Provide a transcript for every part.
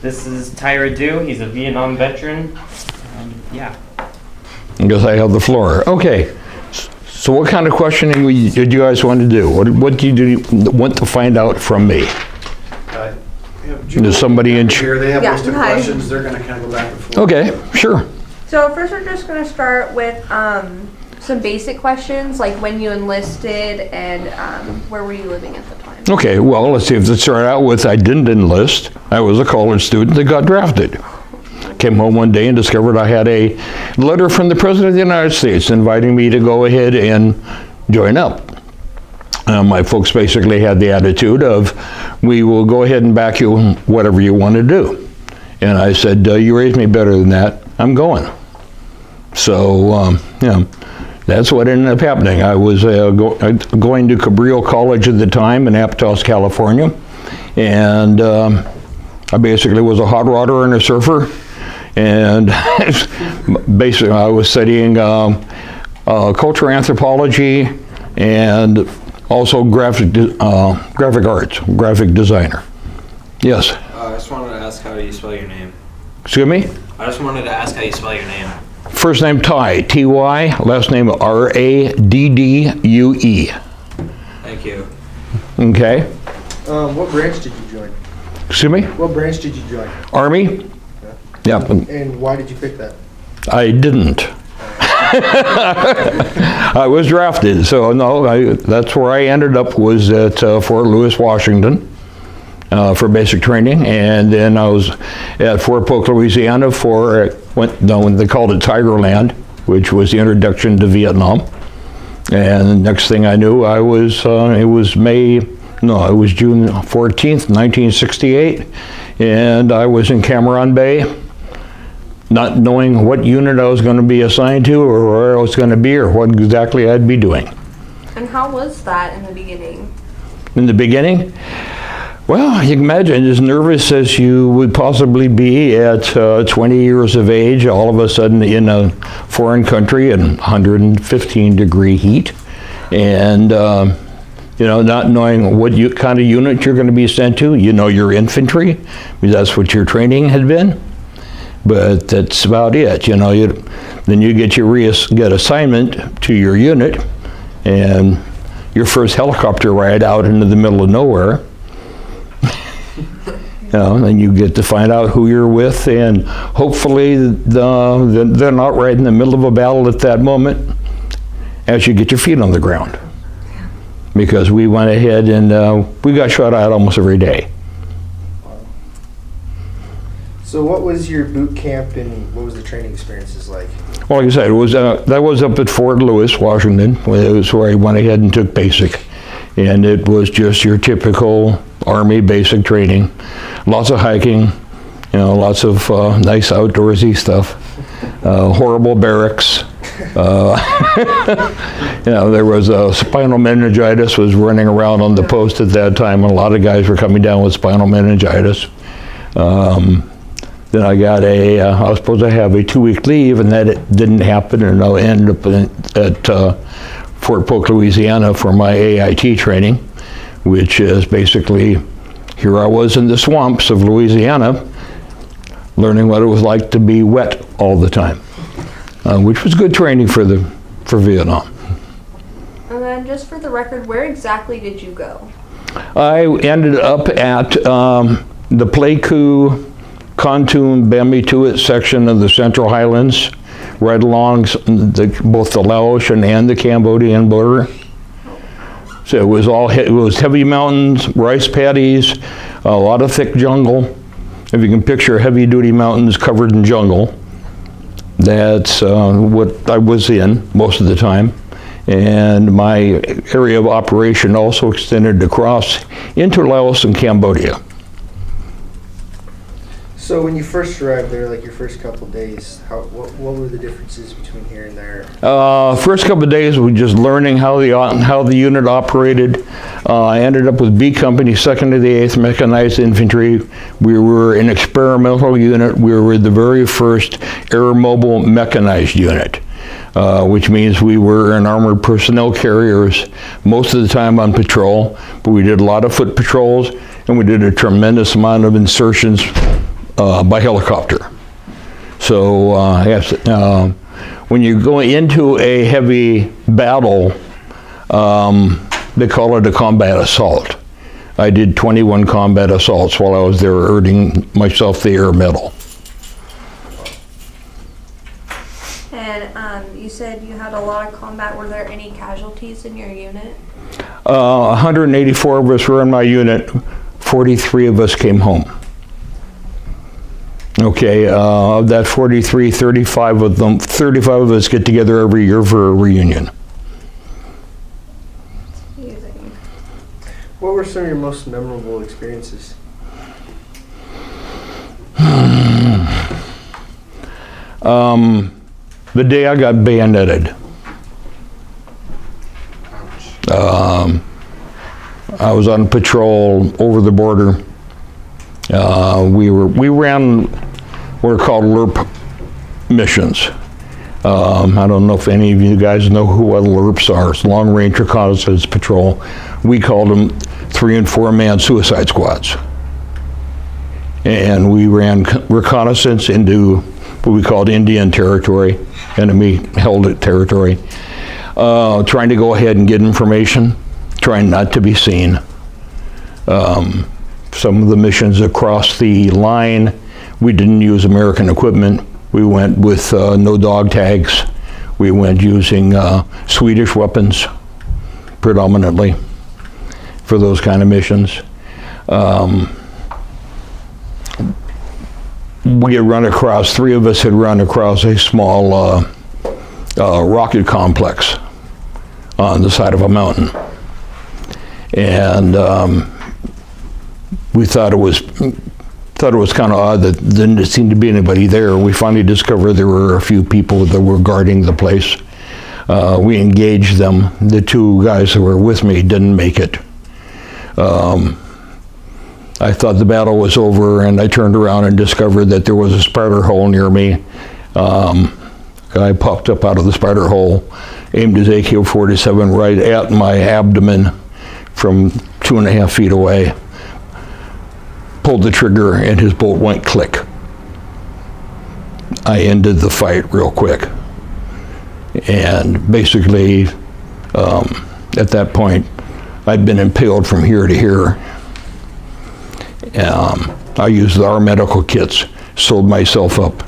This is Ty Raddue. He's a Vietnam veteran. Yeah. I guess I have the floor. Okay. So what kind of questioning did you guys want to do? What do you want to find out from me? Does somebody in here? They have a list of hi. questions. They're going to kind of go back and forth. Okay, sure. So first we're just going to start with some basic questions, like when you enlisted and where were you living at the time? Okay, well, let's see. If it started out with I didn't enlist. I was a college student that got drafted. Came home one day and discovered I had a letter from the President of the United States inviting me to go ahead and join up. My folks basically had the attitude of, we will go ahead and back you whatever you want to do. And I said, you raised me better than that. I'm going. So, you know, that's what ended up happening. I was going to Cabrillo College at the time in Aptos, California. And I basically was a hot rodder and a surfer. And basically I was studying cultural anthropology and also graphic arts, graphic designer. Yes? I just wanted to ask how you spell your name. Excuse me? I just wanted to ask how you spell your name. First name Ty, T-Y, last name R-A-D-D-U-E. Thank you. Okay? What branch did you join? Excuse me? What branch did you join? Army? Yeah. And why did you pick that? I didn't. I was drafted, so no, that's where I ended up, was at Fort Lewis, Washington, for basic training, and then I was at Fort Polk, Louisiana for when they called it Tigerland, which was the introduction to Vietnam. And the next thing I knew, I was it was June 14th, 1968, and I was in Cameron Bay, not knowing what unit I was going to be assigned to or where I was going to be or what exactly I'd be doing. And how was that in the beginning? In the beginning? Well, you can imagine as nervous as you would possibly be at 20 years of age, all of a sudden in a foreign country in 115-degree heat, and you know, not knowing what kind of unit you're going to be sent to. You know, your infantry, because that's what your training had been. But that's about it, you know. Then you get your get assignment to your unit, and your first helicopter ride out into the middle of nowhere. You know, and you get to find out who you're with, and hopefully they're not right in the middle of a battle at that moment as you get your feet on the ground. Because we went ahead and we got shot at almost every day. So what was your boot camp and what was the training experiences like? Well, like I said, it was that was up at Fort Lewis, Washington. It was where I went ahead and took basic, and it was just your typical Army basic training. Lots of hiking, you know, lots of nice outdoorsy stuff. Horrible barracks. You know, there was spinal meningitis was running around on the post at that time, and a lot of guys were coming down with spinal meningitis. Then I got I was supposed to have a 2-week leave, and that didn't happen, and I ended up at Fort Polk, Louisiana for my AIT training, which is basically, here I was in the swamps of Louisiana, learning what it was like to be wet all the time, which was good training for Vietnam. And then just for the record, where exactly did you go? I ended up at the Pleiku Kon Tum Bambi Tuit section of the Central Highlands, right along both the Laotian and the Cambodian border. So it was heavy mountains, rice paddies, a lot of thick jungle. If you can picture heavy-duty mountains covered in jungle, that's what I was in most of the time. And my area of operation also extended across into Laos and Cambodia. So when you first arrived there, like your first couple days, what were the differences between here and there? First couple of days we were just learning how the unit operated. I ended up with B Company, 2nd of the 8th Mechanized Infantry. We were an experimental unit. We were the very first air mobile mechanized unit, which means we were in armored personnel carriers most of the time on patrol, but we did a lot of foot patrols, and we did a tremendous amount of insertions by helicopter. So yes, when you go into a heavy battle, they call it a combat assault. I did 21 combat assaults while I was there, earning myself the Air Medal. And you said you had a lot of combat. Were there any casualties in your unit? 184 of us were in my unit. 43 of us came home. Okay, of that 43, 35 of us get together every year for a reunion. Amazing. What were some of your most memorable experiences? The day I got bayoneted. I was on patrol over the border. We ran what are called LRP missions. I don't know if any of you guys know what LRPs are. It's Long Range Reconnaissance Patrol. We called them 3- and 4-man suicide squads. And we ran reconnaissance into what we called Indian territory, enemy-held territory, trying to go ahead and get information, trying not to be seen. Some of the missions across the line, we didn't use American equipment. We went with no dog tags. We went using Swedish weapons predominantly for those kind of missions. We had run across, 3 of us had run across a small rocket complex on the side of a mountain. And we thought it was kind of odd that there didn't seem to be anybody there. We finally discovered there were a few people that were guarding the place. We engaged them. The 2 guys that were with me didn't make it. I thought the battle was over, and I turned around and discovered that there was a spider hole near me. Guy popped up out of the spider hole, aimed his AK-47 right at my abdomen from 2.5 feet away, pulled the trigger, and his bolt went click. I ended the fight real quick. And basically, at that point, I'd been impaled from here to here. I used our medical kits, sold myself up,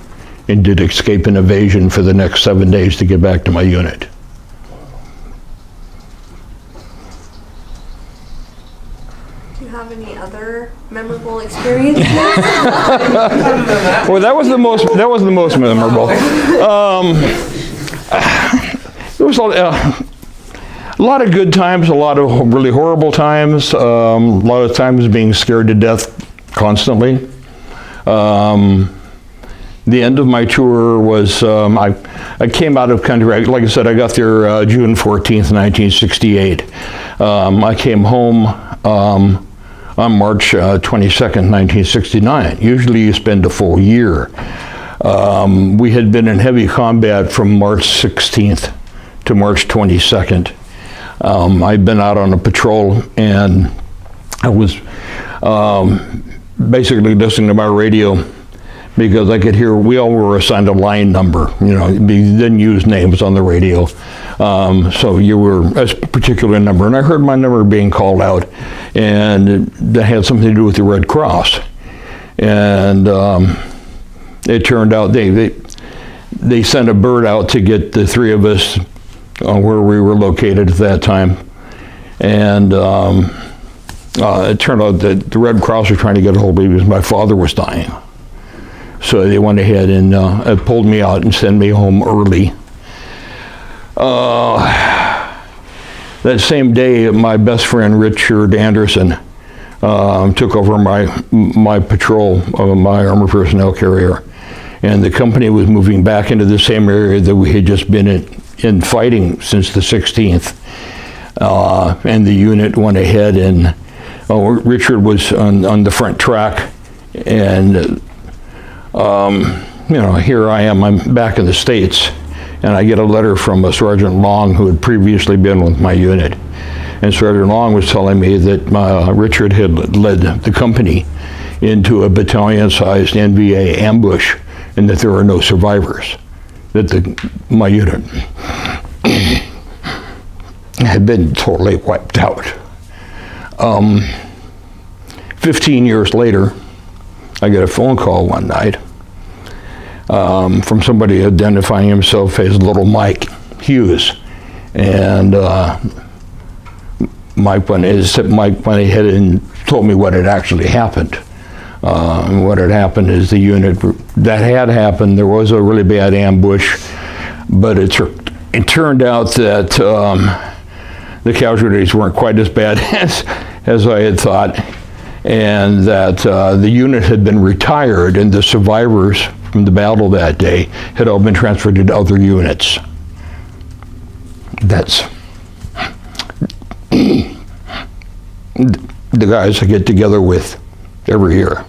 and did escape and evasion for the next 7 days to get back to my unit. Do you have any other memorable experiences? Well, that was the most memorable. There was a lot of good times, a lot of really horrible times, a lot of times being scared to death constantly. The end of my tour was, I came out of country, like I said, I got there June 14th, 1968. I came home on March 22nd, 1969. Usually you spend a full year. We had been in heavy combat from March 16th to March 22nd. I'd been out on a patrol, and I was basically listening to my radio because I could hear, we all were assigned a line number, you know, they didn't use names on the radio. So you were a particular number, and I heard my number being called out, and that had something to do with the Red Cross. And it turned out they sent a bird out to get the 3 of us where we were located at that time. And it turned out that the Red Cross was trying to get a hold of me because my father was dying. So they went ahead and pulled me out and sent me home early. That same day, my best friend Richard Anderson took over my patrol of my armored personnel carrier, and the company was moving back into the same area that we had just been in fighting since the 16th. And the unit went ahead, and Richard was on the front track, and you know, here I am, I'm back in the States, and I get a letter from a Sergeant Long who had previously been with my unit. And Sergeant Long was telling me that Richard had led the company into a battalion-sized NVA ambush, and that there are no survivors. That my unit had been totally wiped out. 15 years later, I get a phone call one night from somebody identifying himself as Little Mike Hughes, and Mike went ahead and told me what had actually happened. What had happened is the unit that had happened. There was a really bad ambush, but it turned out that the casualties weren't quite as bad as I had thought, and that the unit had been retired, and the survivors from the battle that day had all been transferred to other units. That's the guys I get together with every year.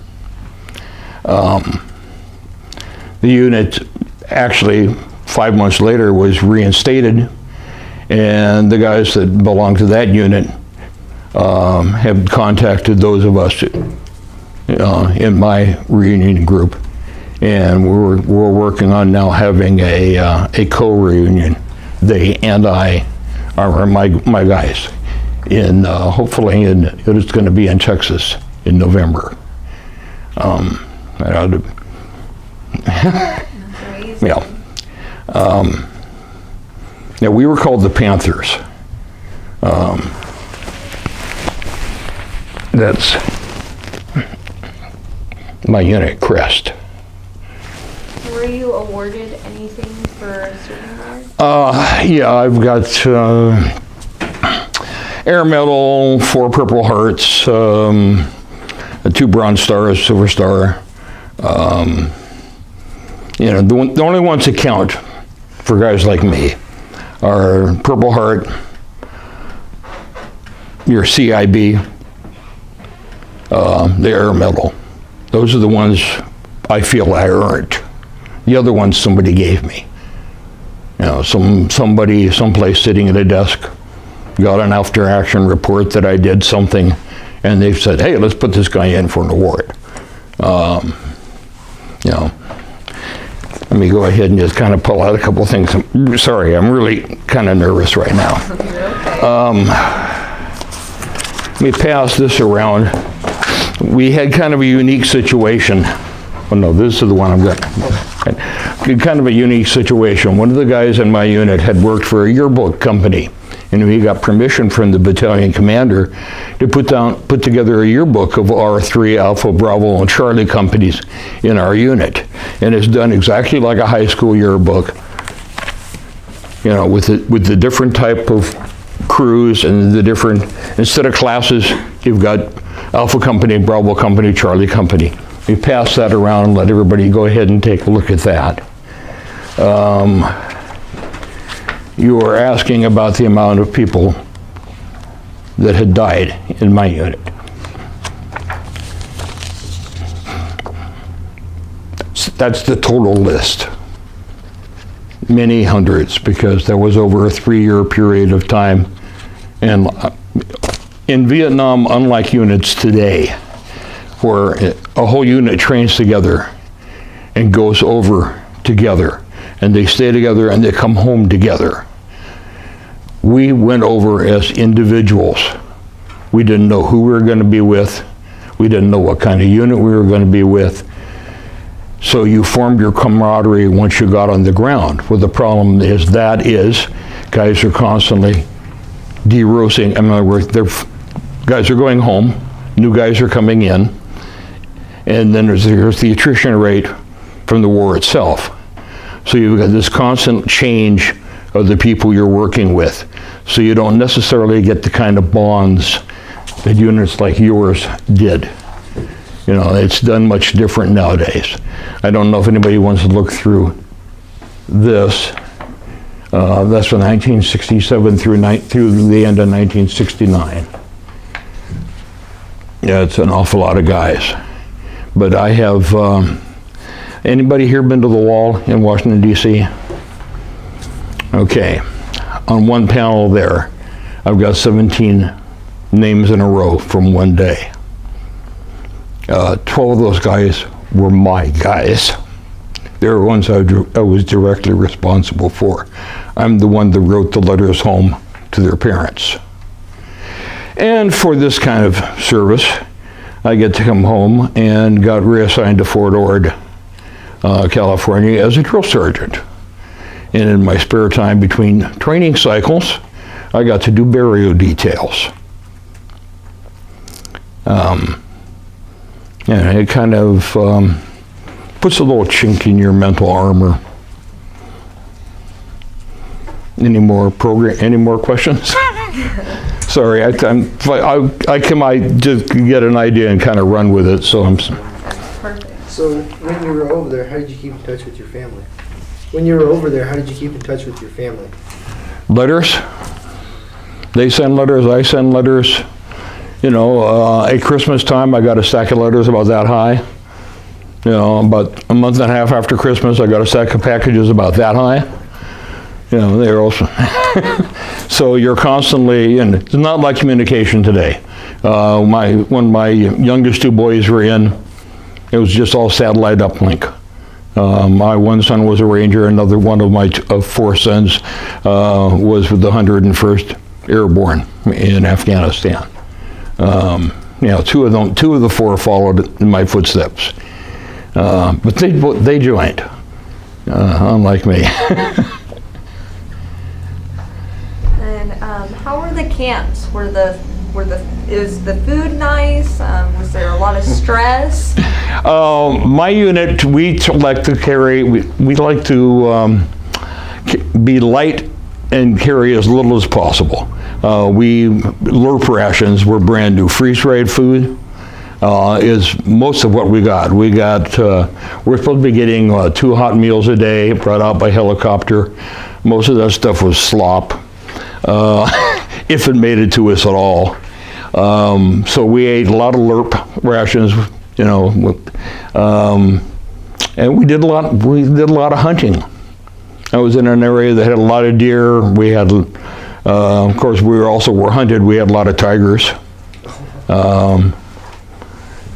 The unit actually 5 months later was reinstated, and the guys that belong to that unit have contacted those of us in my reunion group, and we're working on now having a co-reunion. They and I are my guys in hopefully it's going to be in Texas in November. Yeah. Now we were called the Panthers. That's my unit crest. Were you awarded anything for serving there? Yeah, I've got Air Medal, 4 Purple Hearts, 2 Bronze Stars, Silver Star. You know, the only ones that count for guys like me are Purple Heart, your CIB, the Air Medal. Those are the ones I feel I earned. The other ones somebody gave me. You know, somebody someplace sitting at a desk got an after-action report that I did something, and they've said, "Hey, let's put this guy in for an award." You know, let me go ahead and just kind of pull out a couple of things. Sorry, I'm really kind of nervous right now. Let me pass this around. We had kind of a unique situation. Oh no, this is the one I'm getting. Kind of a unique situation. One of the guys in my unit had worked for a yearbook company, and we got permission from the battalion commander to put together a yearbook of our 3 Alpha, Bravo, and Charlie companies in our unit. And it's done exactly like a high school yearbook, you know, with the different type of crews and the different, instead of classes, you've got Alpha Company, Bravo Company, Charlie Company. We pass that around and let everybody go ahead and take a look at that. You were asking about the amount of people that had died in my unit. That's the total list. Many hundreds, because there was over a 3-year period of time. And in Vietnam, unlike units today, where a whole unit trains together and goes over together, and they stay together and they come home together. We went over as individuals. We didn't know who we were going to be with. We didn't know what kind of unit we were going to be with. So you formed your camaraderie once you got on the ground. Well, the problem is guys are constantly de-roasting. In other words, guys are going home, new guys are coming in, and then there's the attrition rate from the war itself. So you've got this constant change of the people you're working with. So you don't necessarily get the kind of bonds that units like yours did. You know, it's done much different nowadays. I don't know if anybody wants to look through this. That's from 1967 through the end of 1969. Yeah, it's an awful lot of guys. But I have, anybody here been to the wall in Washington, D.C.? Okay, on one panel there, I've got 17 names in a row from one day. 12 of those guys were my guys. They were ones I was directly responsible for. I'm the one that wrote the letters home to their parents. And for this kind of service, I get to come home and got reassigned to Fort Ord, California as a drill sergeant. And in my spare time between training cycles, I got to do burial details. And it kind of puts a little chink in your mental armor. Any more questions? Sorry, I just get an idea and kind of run with it. So That's perfect. So when you were over there, how did you keep in touch with your family? When you were over there, how did you keep in touch with your family? Letters. They send letters. I send letters. You know, at Christmas time, I got a stack of letters about that high. You know, about a month and a half after Christmas, I got a stack of packages about that high. You know, they're also. So you're constantly, and it's not like communication today. When my youngest two boys were in, it was just all satellite uplink. My one son was a Ranger, another one of my four sons was with the 101st Airborne in Afghanistan. You know, two of the four followed in my footsteps, but they joined, unlike me. And how were the camps? Is the food nice? Was there a lot of stress? My unit, we like to carry. We like to be light and carry as little as possible. LURP rations were brand new. Freeze-dried food is most of what we got. We're supposed to be getting 2 hot meals a day brought out by helicopter. Most of that stuff was slop, if it made it to us at all. So we ate a lot of LURP rations, you know, and we did a lot of hunting. I was in an area that had a lot of deer. We had, of course, were hunted. We had a lot of tigers.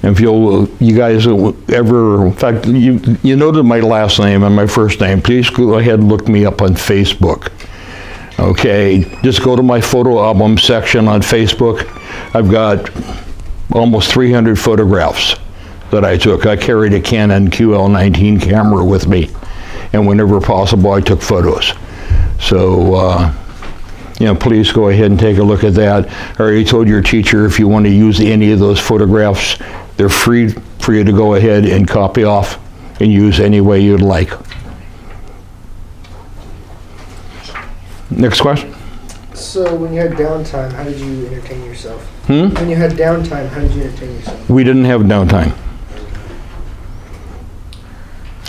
If you guys ever, in fact, you noted my last name and my first name, please go ahead and look me up on Facebook. Okay, just go to my photo album section on Facebook. I've got almost 300 photographs that I took. I carried a Canon QL19 camera with me, and whenever possible, I took photos. So, you know, please go ahead and take a look at that. I already told your teacher if you want to use any of those photographs, they're free for you to go ahead and copy off and use any way you'd like. Next question. So when you had downtime, how did you entertain yourself? Hmm? When you had downtime, how did you entertain yourself? We didn't have downtime.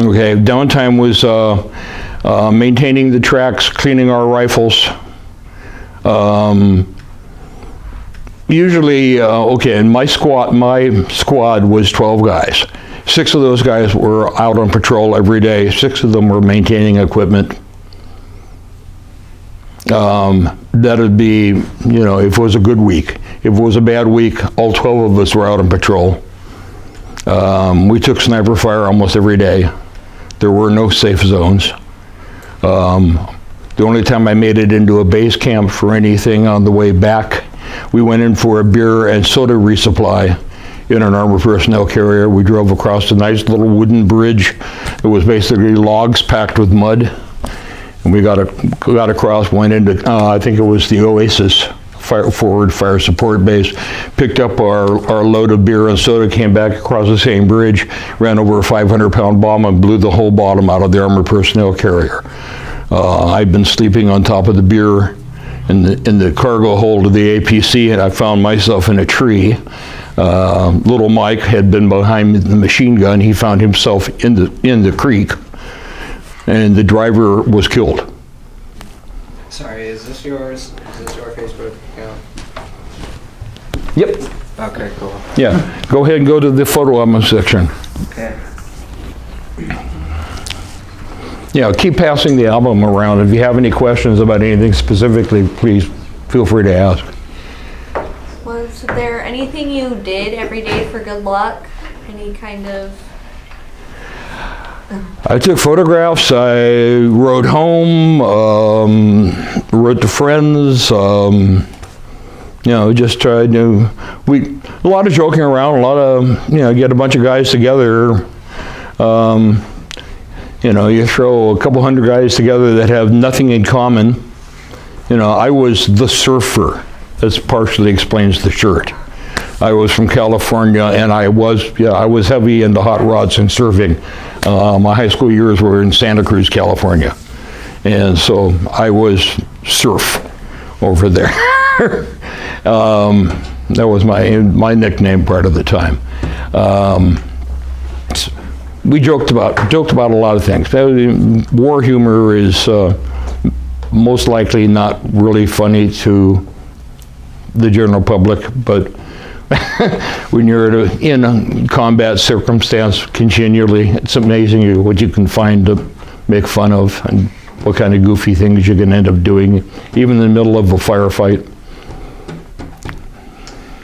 Okay, downtime was maintaining the tracks, cleaning our rifles. Usually, okay, in my squad was 12 guys. 6 of those guys were out on patrol every day. 6 of them were maintaining equipment. That'd be, you know, if it was a good week. If it was a bad week, all 12 of us were out on patrol. We took sniper fire almost every day. There were no safe zones. The only time I made it into a base camp for anything on the way back, we went in for a beer and soda resupply in an armored personnel carrier. We drove across a nice little wooden bridge. It was basically logs packed with mud. And we got across, went into, I think it was the Oasis forward fire support base, picked up our load of beer and soda, came back across the same bridge, ran over a 500-pound bomb and blew the whole bottom out of the armored personnel carrier. I'd been sleeping on top of the beer in the cargo hold of the APC, and I found myself in a tree. Little Mike had been behind the machine gun. He found himself in the creek, and the driver was killed. Sorry, is this yours? Is this your Facebook account? Yep. Okay, cool. Yeah. Go ahead and go to the photo album section. Okay. Yeah, keep passing the album around. If you have any questions about anything specifically, please feel free to ask. Was there anything you did every day for good luck? Any kind of... I took photographs, I wrote home, wrote to friends, just tried to, a lot of joking around, a lot of, get a bunch of guys together. You throw a couple hundred guys together that have nothing in common. I was the surfer. That partially explains the shirt. I was from California, and I was heavy into hot rods and surfing. My high school years were in Santa Cruz, California, and so I was surf over there. That was my nickname part of the time. We joked about a lot of things. War humor is most likely not really funny to the general public, but when you're in a combat circumstance continually, it's amazing what you can find to make fun of and what kind of goofy things you can end up doing, even in the middle of a firefight.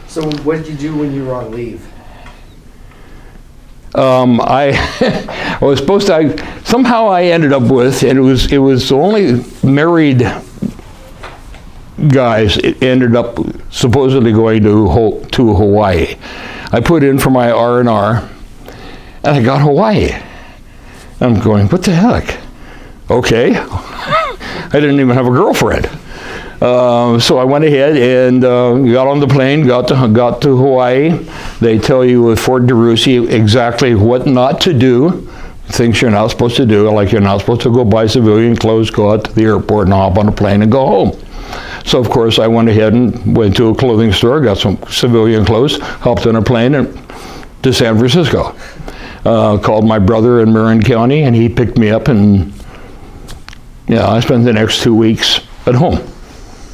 So what did you do when you were on leave? I was supposed to, somehow I ended up with, and it was only married guys, it ended up supposedly going to Hawaii. I put in for my R&R, and I got Hawaii. I'm going, what the heck? Okay. I didn't even have a girlfriend. So I went ahead and got on the plane, got to Hawaii. They tell you with Fort DeRussy exactly what not to do, things you're not supposed to do, like you're not supposed to go buy civilian clothes, go out to the airport and hop on a plane and go home. So of course I went ahead and went to a clothing store, got some civilian clothes, hopped on a plane and to San Francisco. Called my brother in Marin County, and he picked me up, and I spent the next 2 weeks at home.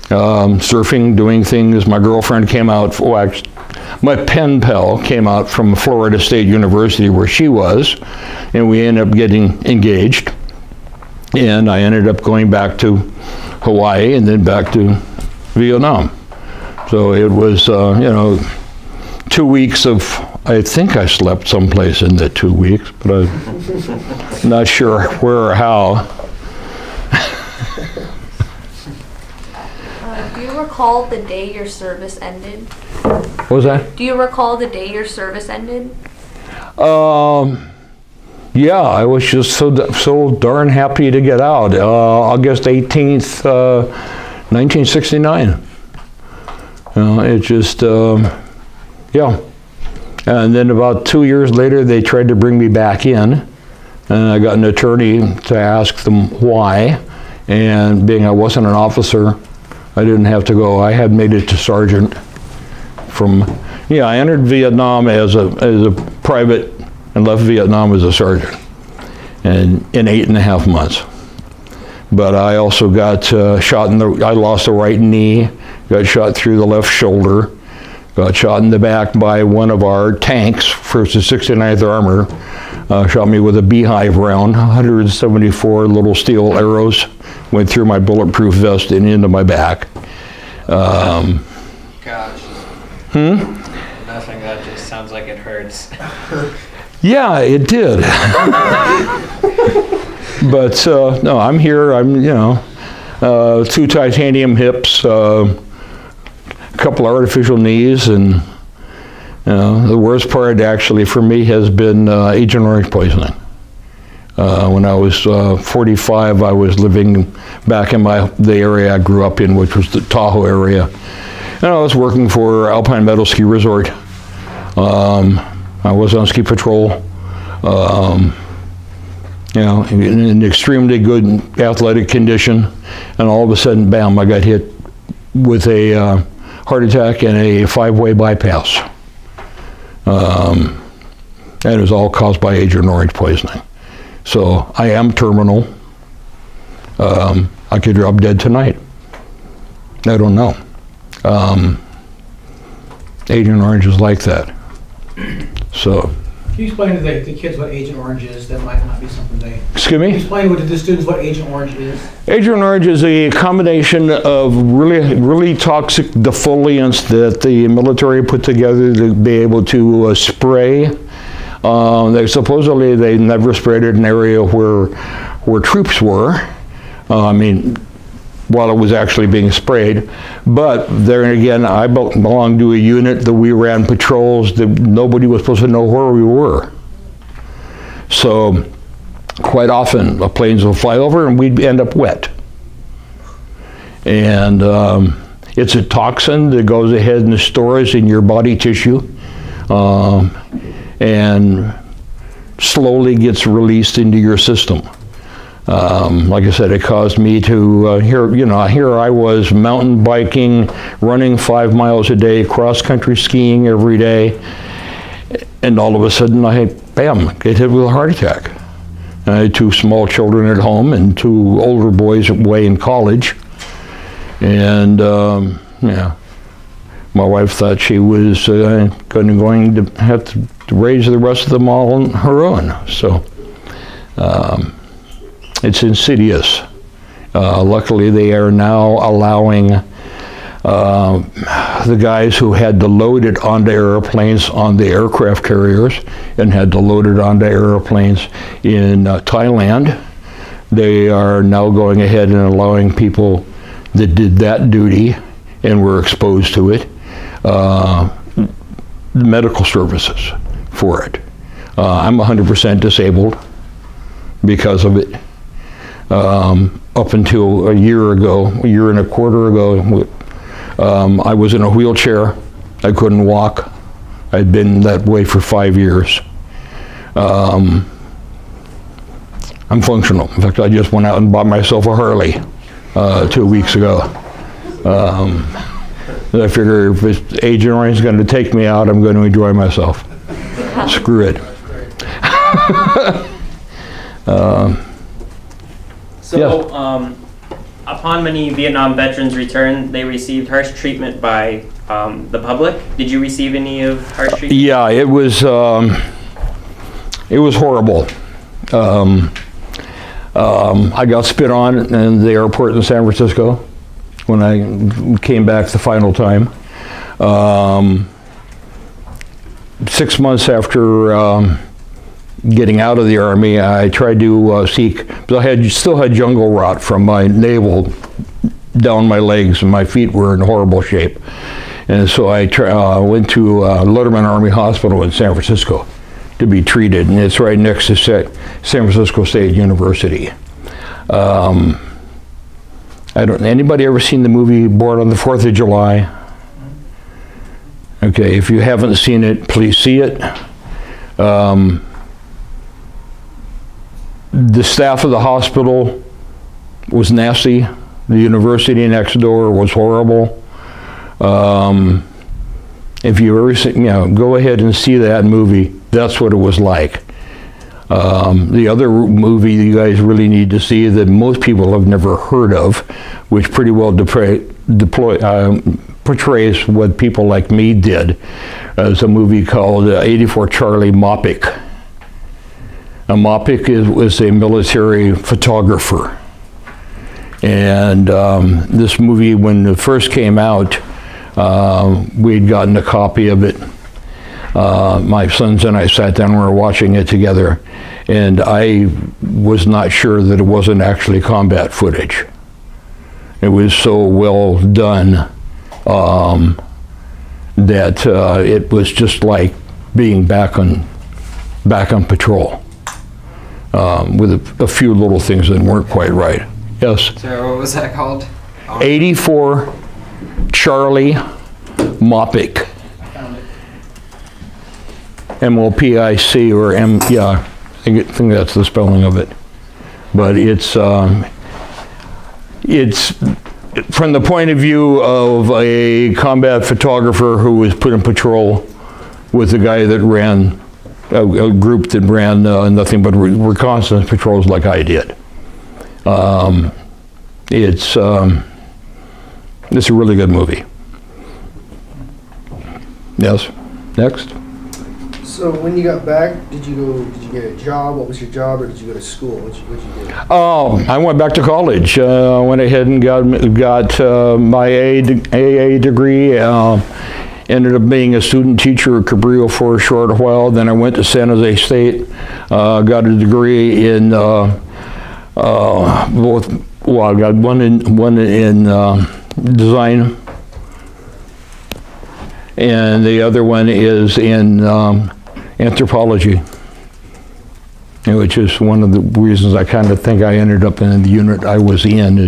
Surfing, doing things. My girlfriend came out, my pen pal came out from Florida State University where she was, and we ended up getting engaged. And I ended up going back to Hawaii and then back to Vietnam. So it was, 2 weeks of, I think I slept someplace in the 2 weeks, but I'm not sure where or how. Do you recall the day your service ended? What was that? Do you recall the day your service ended? Yeah, I was just so darn happy to get out. August 18th, 1969. It just, yeah. And then about 2 years later, they tried to bring me back in, and I got an attorney to ask them why. And being I wasn't an officer, I didn't have to go. I had made it to sergeant I entered Vietnam as a private and left Vietnam as a sergeant, and in 8.5 months. But I also got shot I lost the right knee, got shot through the left shoulder, got shot in the back by one of our tanks, first the 69th Armor, shot me with a beehive round, 174 little steel arrows, went through my bulletproof vest and into my back. Gosh. Nothing, that just sounds like it hurts. Yeah, it did. But no, I'm here. I'm 2 titanium hips, a couple artificial knees, and the worst part actually for me has been Agent Orange poisoning. When I was 45, I was living back in the area I grew up in, which was the Tahoe area. And I was working for Alpine Meadow Ski Resort. I was on ski patrol. In an extremely good athletic condition. And all of a sudden, bam, I got hit with a heart attack and a 5-way bypass. And it was all caused by Agent Orange poisoning. So I am terminal. I could drop dead tonight. I don't know. Agent Orange is like that. So. Can you explain to the kids what Agent Orange is? That might not be something they... Excuse Can you me? explain to the students what Agent Orange is? Agent Orange is a combination of really toxic defoliants that the military put together to be able to spray They never sprayed it in an area where troops were. While it was actually being sprayed. But there again, I belonged to a unit that we ran patrols that nobody was supposed to know where we were. So quite often the planes will fly over and we'd end up wet. And it's a toxin that goes ahead and stores in your body tissue and slowly gets released into your system. Like I said, it caused me to, here I was mountain biking, running 5 miles a day, cross-country skiing every day, and all of a sudden bam, get hit with a heart attack. I had 2 small children at home and 2 older boys away in college, and my wife thought she was going to have to raise the rest of them all on her own. So. It's insidious. Luckily, they are now allowing the guys who had to load it onto airplanes on the aircraft carriers and had to load it onto airplanes in Thailand. They are now going ahead and allowing people that did that duty and were exposed to it, medical services for it. I'm 100% disabled because of it. Up until a year and a quarter ago, I was in a wheelchair. I couldn't walk. I'd been that way for 5 years. I'm functional. In fact, I just went out and bought myself a Harley 2 weeks ago. I figure if Agent Orange is going to take me out, I'm going to enjoy myself. Screw it. So, upon many Vietnam veterans return, they received harsh treatment by the public. Did you receive any of harsh treatment? Yeah, it was horrible. I got spit on in the airport in San Francisco when I came back the final time. 6 months after getting out of the Army, I tried to seek, because I still had jungle rot from my navel down my legs, and my feet were in horrible shape. And so I went to Letterman Army Hospital in San Francisco to be treated, and it's right next to San Francisco State University. Anybody ever seen the movie Born on the 4th of July? Okay, if you haven't seen it, please see it. The staff of the hospital was nasty. The university next door was horrible. If you ever see, go ahead and see that movie. That's what it was like. The other movie you guys really need to see that most people have never heard of, which pretty well portrays what people like me did, is a movie called 84 Charlie Mopik. Mopik was a military photographer. And this movie, when it first came out, we'd gotten a copy of it. My sons and I sat down and we were watching it together, and I was not sure that it wasn't actually combat footage. It was so well done that it was just like being back on patrol, with a few little things that weren't quite right. Yes? So what was that called? 84 Charlie Mopik. Found it. M-O-P-I-C or I think that's the spelling of it. But it's from the point of view of a combat photographer who was put in patrol with a guy that ran, a group that ran nothing but reconnaissance patrols like I did. It's a really good movie. Yes, next. So when you got back, did you get a job? What was your job, or did you go to school? What'd you do? I went back to college. I went ahead and got my AA degree ended up being a student teacher at Cabrillo for a short while. Then I went to San Jose State, got a degree in both. Well, I got one in design, and the other one is in anthropology, which is one of the reasons I kind of think I ended up in the unit I was in.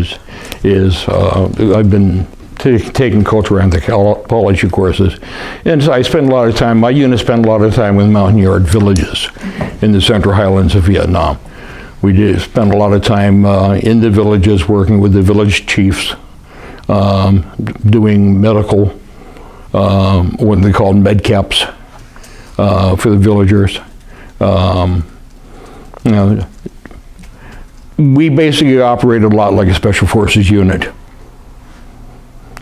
Is I've been taking cultural anthropology courses, and so I spend a lot of time. My unit spent a lot of time with Mountain Yard villages in the Central Highlands of Vietnam. We did spend a lot of time in the villages, working with the village chiefs, doing medical, what they called med caps for the villagers. You know, we basically operated a lot like a special forces unit.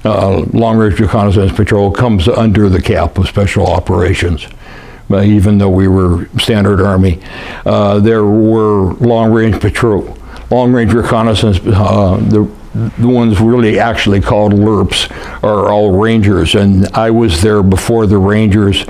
Long Range Reconnaissance Patrol comes under the cap of special operations. Even though we were standard Army, there were long range reconnaissance. The ones really actually called LRPs are all Rangers, and I was there before the Rangers.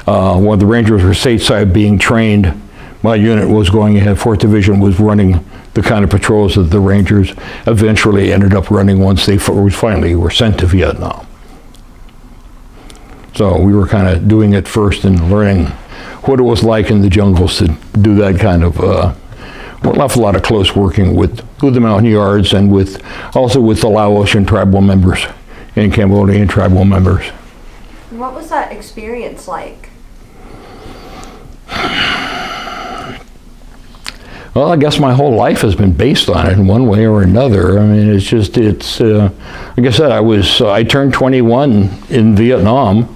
When the Rangers were stateside being trained, my unit was going ahead. 4th Division was running the kind of patrols that the Rangers eventually ended up running once they finally were sent to Vietnam. So we were kind of doing it first and learning what it was like in the jungles to do that kind of, an awful lot of close working with the Mountain Yards and also with the Laotian tribal members and Cambodian tribal members. What was that experience like? Well, I guess my whole life has been based on it in one way or another. I mean, it's like I said, I turned 21 in Vietnam.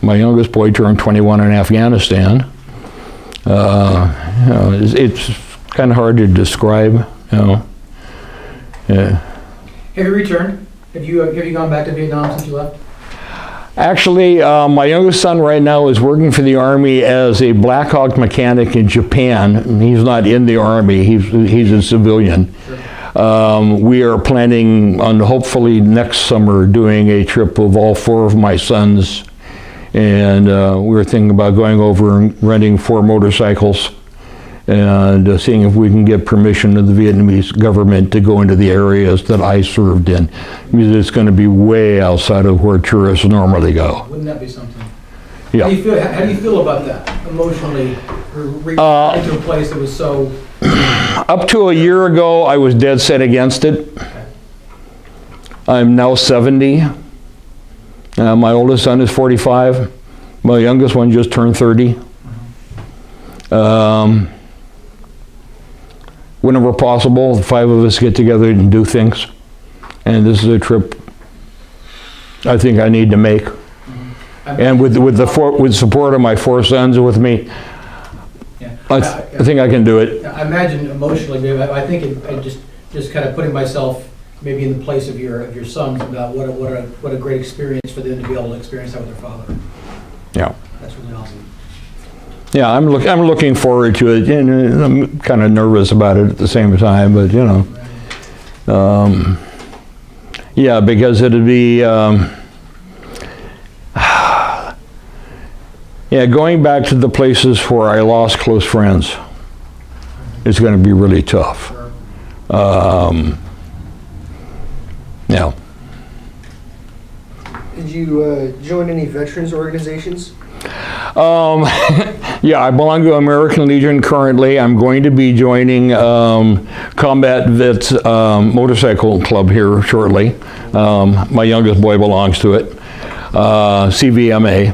My youngest boy turned 21 in Afghanistan. You know, it's kind of hard to describe. You know. Yeah. Have you returned? Have you gone back to Vietnam since you left? Actually, my youngest son right now is working for the Army as a Black Hawk mechanic in Japan. He's not in the Army. He's a civilian. Sure. We are planning on hopefully next summer doing a trip of all 4 of my sons, and we were thinking about going over and renting 4 motorcycles and seeing if we can get permission of the Vietnamese government to go into the areas that I served in, because it's going to be way outside of where tourists normally go. Wouldn't that be something? Yeah. How do you feel about that emotionally? Returning to a place that was so. Up to a year ago, I was dead set against it. Okay. I'm now 70. My oldest son is 45. My youngest one just turned 30. Whenever possible, the 5 of us get together and do things. And this is a trip I think I need to make. And with support of my 4 sons with me, Yeah. I think I can do it. I imagine emotionally, maybe I think just kind of putting myself maybe in the place of your sons about what a great experience for them to be able to experience that with their father. Yeah. That's really awesome. Yeah, I'm looking forward to it, and I'm kind of nervous about it at the same time, but you know, yeah, because it'd be, yeah, going back to the places where I lost close friends is going to be really tough. Sure. Yeah. Did you join any veterans organizations? Yeah, I belong to American Legion currently. I'm going to be joining Combat Vets Motorcycle Club here shortly. My youngest boy belongs to it. CVMA.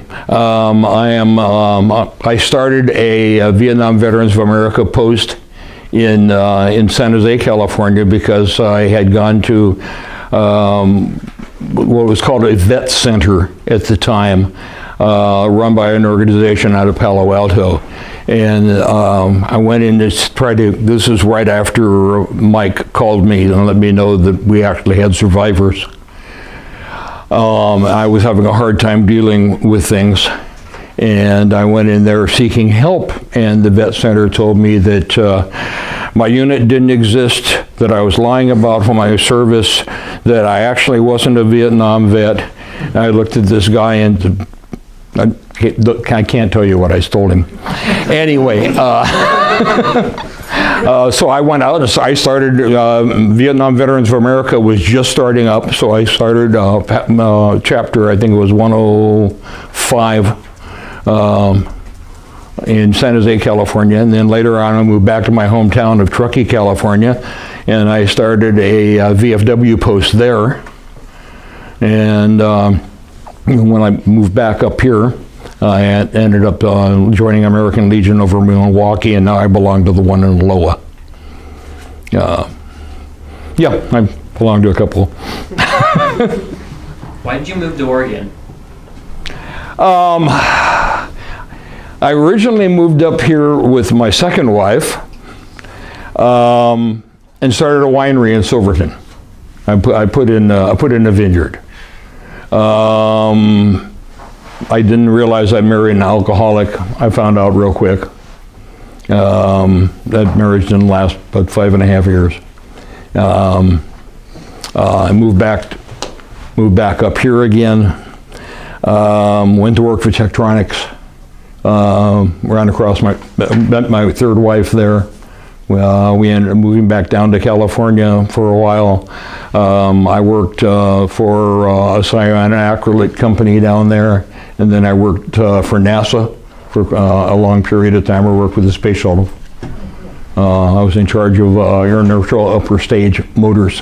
I started a Vietnam Veterans of America post in San Jose, California, because I had gone to what was called a vet center at the time, run by an organization out of Palo Alto. And I went in to try to, this is right after Mike called me and let me know that we actually had survivors. I was having a hard time dealing with things. And I went in there seeking help, and the vet center told me that my unit didn't exist, that I was lying about my service, that I actually wasn't a Vietnam vet. And I looked at this guy and I can't tell you what I told him. Anyway, so I went out and I started, Vietnam Veterans of America was just starting up, so I started chapter, I think it was 105, in San Jose, California, and then later on I moved back to my hometown of Truckee, California, and I started a VFW post there. And when I moved back up here, I ended up joining American Legion over in Milwaukee, and now I belong to the one in Loa. Yeah, I belong to a couple. Why did you move to Oregon? I originally moved up here with my second wife and started a winery in Silverton. I put in a vineyard. I didn't realize I married an alcoholic. I found out real quick. That marriage didn't last but 5.5 years. I moved back up here again. Went to work for Tektronix. Ran across met my third wife there. We ended up moving back down to California for a while. I worked for a cyanoacrylate company down there, and then I worked for NASA for a long period of time. I worked with the space shuttle. I was in charge of air neutral upper stage motors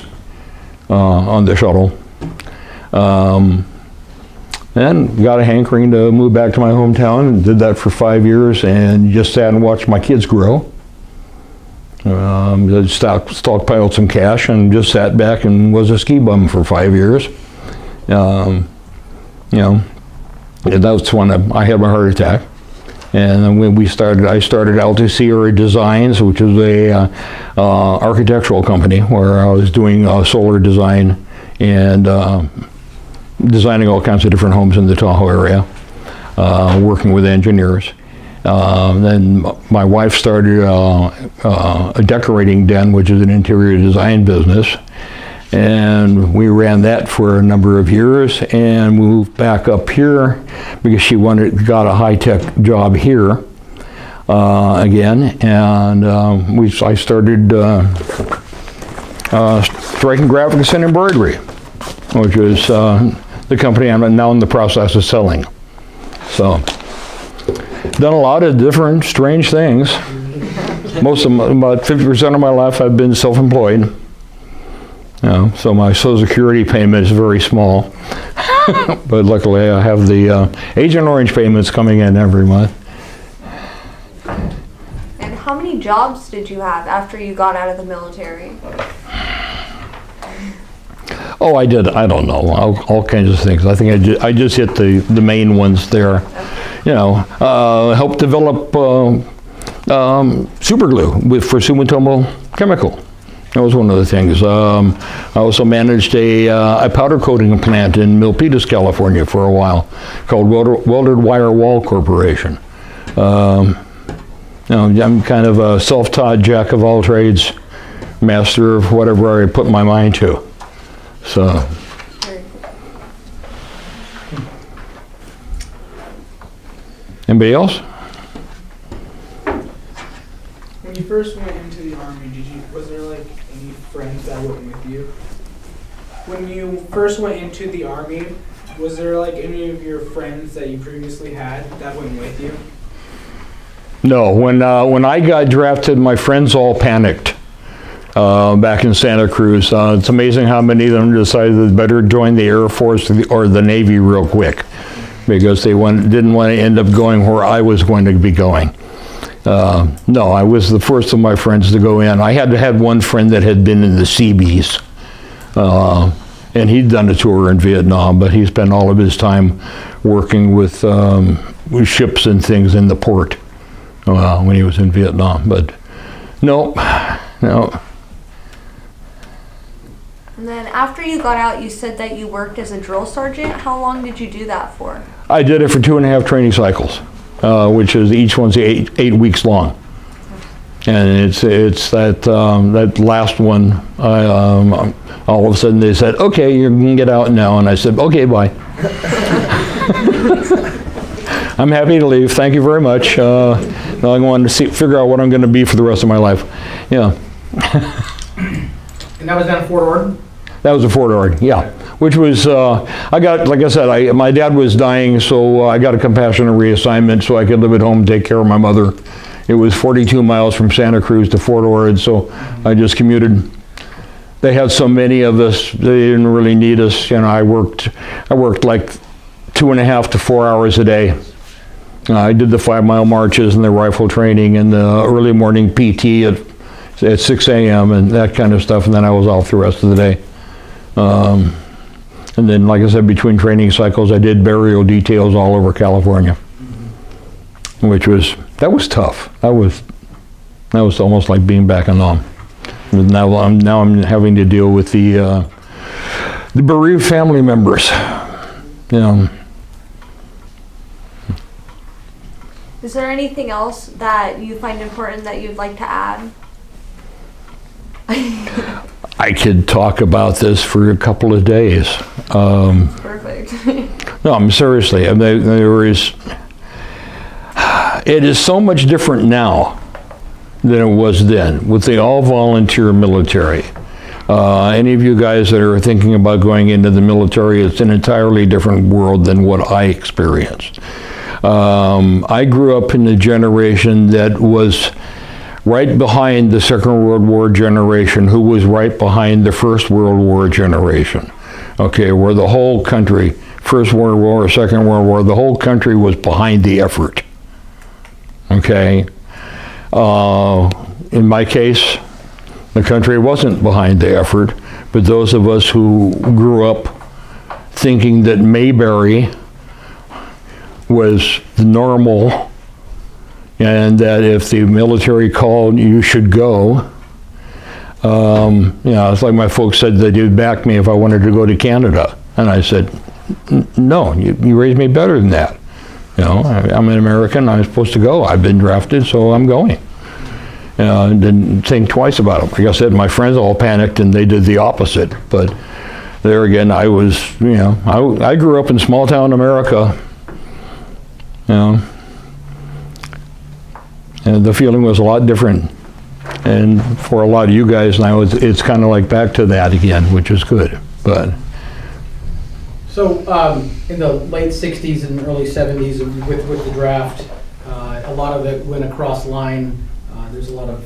on the shuttle. And got a hankering to move back to my hometown, and did that for 5 years, and just sat and watched my kids grow. Stockpiled some cash and just sat back and was a ski bum for 5 years. And that's when I had my heart attack. And then when I started Altusierra Designs, which is a architectural company where I was doing solar design and designing all kinds of different homes in the Tahoe area, working with engineers. Then my wife started a decorating den, which is an interior design business, and we ran that for a number of years and moved back up here because she got a high-tech job here again, and I started Striking Graphics and Embroidery, which is the company I'm now in the process of selling. So. Done a lot of different strange things. About 50% of my life I've been self-employed. So my Social Security payment is very small. But luckily I have the Agent Orange payments coming in every month. And how many jobs did you have after you got out of the military? Oh, I did. I don't know. All kinds of things. I think I just hit the main ones there. Okay. Helped develop super glue for Sumitomo Chemical. That was one of the things. I also managed a powder coating plant in Milpitas, California for a while called Welded Wire Wall Corporation. I'm kind of a self-taught jack of all trades, master of whatever I put my mind to. So. Anybody else? When you first went into the Army, was there like any friends that went with you? When you first went into the Army, was there like any of your friends that you previously had that went with you? No. When I got drafted, my friends all panicked back in Santa Cruz. It's amazing how many of them decided they'd better join the Air Force or the Navy real quick, because they didn't want to end up going where I was going to be going. No, I was the first of my friends to go in. I had one friend that had been in the Seabees, and he'd done a tour in Vietnam, but he spent all of his time working with ships and things in the port when he was in Vietnam. But no. And then after you got out, you said that you worked as a drill sergeant. How long did you do that for? I did it for 2.5 training cycles, which is each one's eight weeks long. And it's that that last one. All of a sudden they said, "Okay, you can get out now," and I said, "Okay, bye." I'm happy to leave. Thank you very much. Now I want to figure out what I'm going to be for the rest of my life. Yeah. And that was down at Fort Ord? That was a Fort Ord, yeah. Which was, I got, like I said, my dad was dying, so I got a compassionate reassignment so I could live at home and take care of my mother. It was 42 miles from Santa Cruz to Fort Ord, so I just commuted. They had so many of us, they didn't really need us. You know, I worked like 2.5 to 4 hours a day. I did the 5-mile marches and the rifle training and the early morning PT at 6 a.m. and that kind of stuff, and then I was off the rest of the day. And then, like I said, between training cycles, I did burial details all over California, which was tough. That was almost like being back in Nam. Now I'm having to deal with the bereaved family members. You know. Is there anything else that you find important that you'd like to add? I could talk about this for a couple of days. Perfect. No, I'm seriously. It is so much different now than it was then with the all-volunteer military. Any of you guys that are thinking about going into the military, it's an entirely different world than what I experienced. I grew up in the generation that was right behind the Second World War generation, who was right behind the First World War generation. Okay, where the whole country, First World War, Second World War, the whole country was behind the effort. Okay, in my case, the country wasn't behind the effort, but those of us who grew up thinking that Mayberry was the normal, and that if the military called, you should go. You know, it's like my folks said that you'd back me if I wanted to go to Canada. And I said, no, you raised me better than that. You know, I'm an American, I'm supposed to go. I've been drafted, so I'm going. Didn't think twice about it. Like I said, my friends all panicked and they did the opposite. But there again, I was, you know, I grew up in small town America. You know, and the feeling was a lot different. And for a lot of you guys now, it's kind of like back to that again, which is good. But so in the late 60s and early 70s with the draft, a lot of it went across line. There's a lot of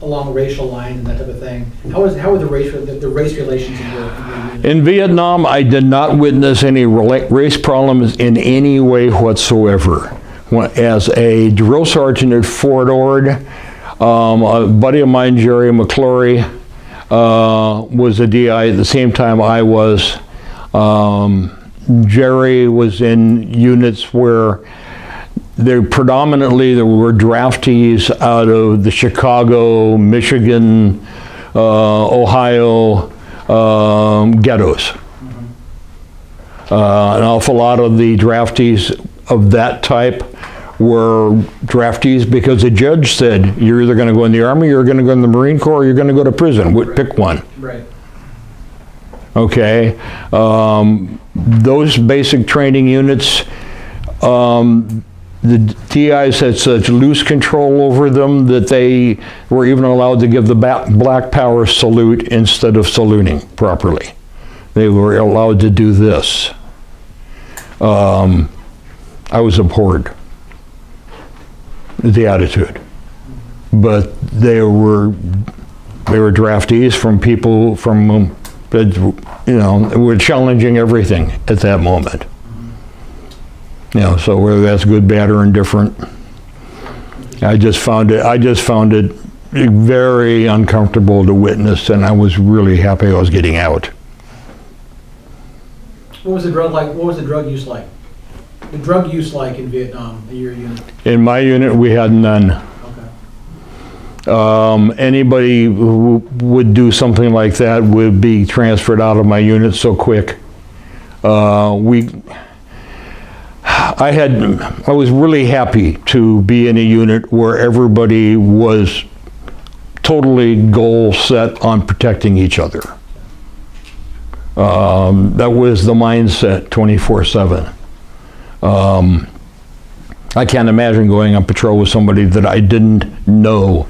along racial lines and that type of thing. How were the race relations in your unit? in Vietnam, I did not witness any race problems in any way whatsoever. As a drill sergeant at Fort Ord, a buddy of mine, Jerry McClory, was a DI at the same time I was. Jerry was in units where there were draftees out of the Chicago, Michigan, Ohio ghettos. An awful lot of the draftees of that type were draftees because the judge said, you're either going to go in the Army, you're going to go in the Marine Corps, or you're going to go to prison. Pick one. Right. Okay. Those basic training units, the DIs had such loose control over them that they were even allowed to give the Black Power salute instead of saluting properly. They were allowed to do this. I was abhorred, the attitude. But they were draftees from people from, you know, were challenging everything at that moment. You know, so whether that's good, bad, or indifferent, I just found it very uncomfortable to witness, and I was really happy I was getting out. What was the drug like? What was the drug use like? The drug use like in Vietnam, in your unit? In my unit, we had none. Okay. Anybody who would do something like that would be transferred out of my unit so quick. I was really happy to be in a unit where everybody was totally goal set on protecting each other. That was the mindset 24/7. I can't imagine going on patrol with somebody that I didn't know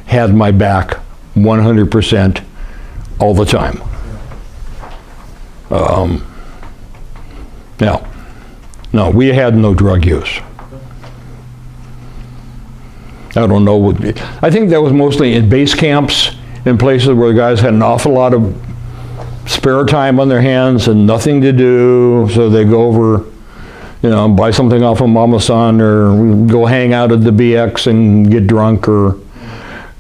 had my back 100% all the time. No, we had no drug use. I don't know. I think that was mostly in base camps, in places where the guys had an awful lot of spare time on their hands and nothing to do, so they go over, buy something off of Mama Son, or go hang out at the BX and get drunk, or,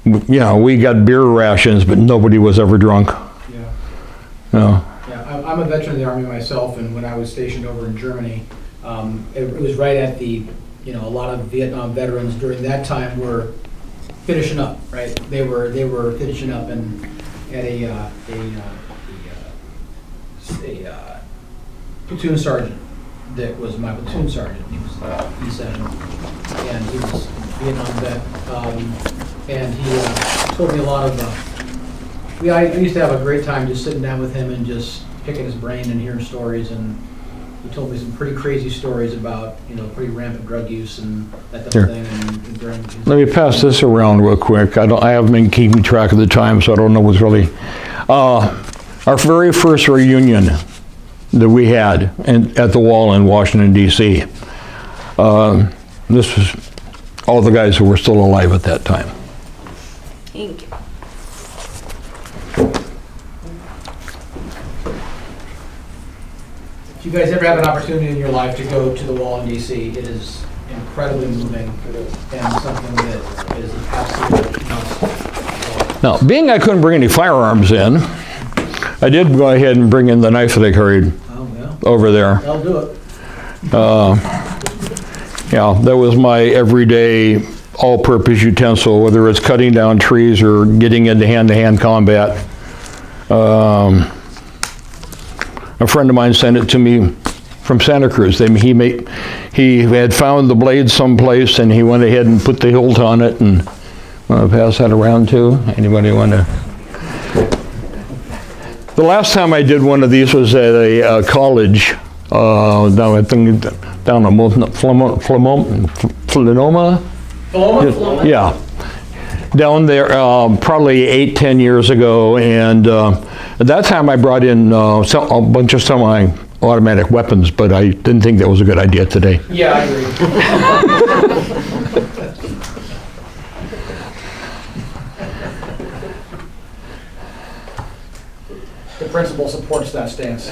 we got beer rations, but nobody was ever drunk. Yeah, I'm a veteran of the Army myself, and when I was stationed over in Germany, it was right at the, a lot of Vietnam veterans during that time were finishing up, right? They were finishing up, and at a platoon sergeant that was my platoon sergeant. He was E7, and he was Vietnam vet, and he told me a lot of. I used to have a great time just sitting down with him and just picking his brain and hearing stories, and he told me some pretty crazy stories about pretty rampant drug use and that type of thing. And during Let me pass this around real quick. I haven't been keeping track of the time, so I don't know what's really. Our very first reunion that we had at the wall in Washington, D.C. This was all the guys who were still alive at that time. Thank you. If you guys ever have an opportunity in your life to go to the wall in D.C., it is incredibly moving and something that is absolutely nuts. Now, being I couldn't bring any firearms in, I did go ahead and bring in the knife that I carried over there. That'll do it. That was my everyday all-purpose utensil, whether it's cutting down trees or getting into hand-to-hand combat. A friend of mine sent it to me from Santa Cruz. He had found the blade someplace, and he went ahead and put the hilt on it. And want to pass that around too? Anybody want to? The last time I did one of these was at a college down in Flamanoma. Yeah, down there probably 8-10 years ago, and at that time I brought in a bunch of semi-automatic weapons, but I didn't think that was a good idea today. Yeah, I agree. The principal supports that stance.